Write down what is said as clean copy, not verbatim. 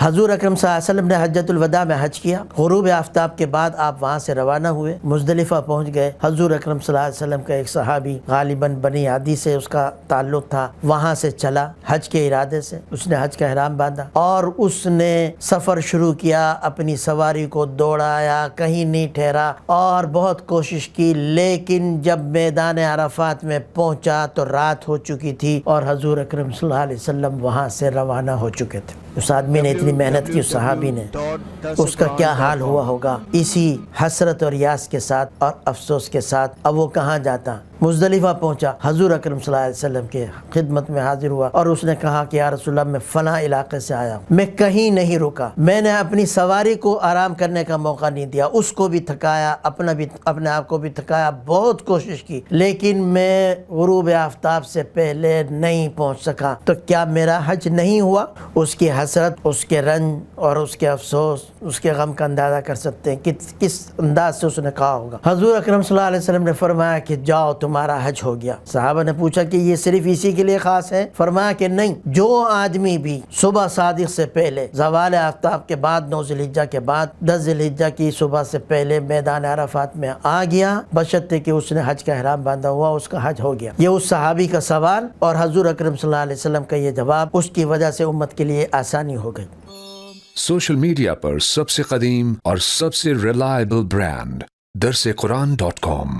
حضور اکرم صلی اللہ علیہ وسلم نے حجۃ الوداع میں حج کیا، غروب آفتاب کے بعد آپ وہاں سے روانہ ہوئے، مزدلفہ پہنچ گئے۔ حضور اکرم صلی اللہ علیہ وسلم کا ایک صحابی غالباً بنی عدی سے اس کا تعلق تھا، وہاں سے چلا حج کے ارادے سے، اس نے حج کا احرام باندھا اور اس نے سفر شروع کیا، اپنی سواری کو دوڑایا، کہیں نہیں ٹھہرا اور بہت کوشش کی، لیکن جب میدان عرفات میں پہنچا تو رات ہو چکی تھی اور حضور اکرم صلی اللہ علیہ وسلم وہاں سے روانہ ہو چکے تھے۔ اس آدمی نے اتنی محنت کی، اس صحابی نے، اس کا کیا حال ہوا ہوگا اسی حسرت اور یاس کے ساتھ اور افسوس کے ساتھ۔ اب وہ کہاں جاتا؟ مزدلفہ پہنچا، حضور اکرم صلی اللہ علیہ وسلم کے خدمت میں حاضر ہوا اور اس نے کہا کہ یا رسول اللہ میں فلاں علاقے سے آیا ہوں، میں کہیں نہیں رکا، میں نے اپنی سواری کو آرام کرنے کا موقع نہیں دیا، اس کو بھی تھکایا، اپنے آپ کو بھی تھکایا، بہت کوشش کی، لیکن میں غروب آفتاب سے پہلے نہیں پہنچ سکا، تو کیا میرا حج نہیں ہوا؟ اس کی حسرت، اس کے رنج اور اس کے افسوس، اس کے غم کا اندازہ کر سکتے ہیں کس انداز سے اس نے کہا ہوگا۔ حضور اکرم صلی اللہ علیہ وسلم نے فرمایا کہ جاؤ تمہارا حج ہو گیا۔ صحابہ نے پوچھا کہ یہ صرف اسی کے لیے خاص ہے؟ فرمایا کہ نہیں، جو آدمی بھی صبح صادق سے پہلے، زوال آفتاب کے بعد، 9 ذی الحجہ کے بعد، 10 ذی الحجہ کی صبح سے پہلے میدان عرفات میں آ گیا، بشرطے کہ اس نے حج کا احرام باندھا ہوا، اس کا حج ہو گیا۔ یہ اس صحابی کا سوال اور حضور اکرم صلی اللہ علیہ وسلم کا یہ جواب، اس کی وجہ سے امت کے لیے آسانی ہو گئی۔ سوشل میڈیا پر سب سے قدیم اور سب سے ریلائبل برانڈ درسقرآن.com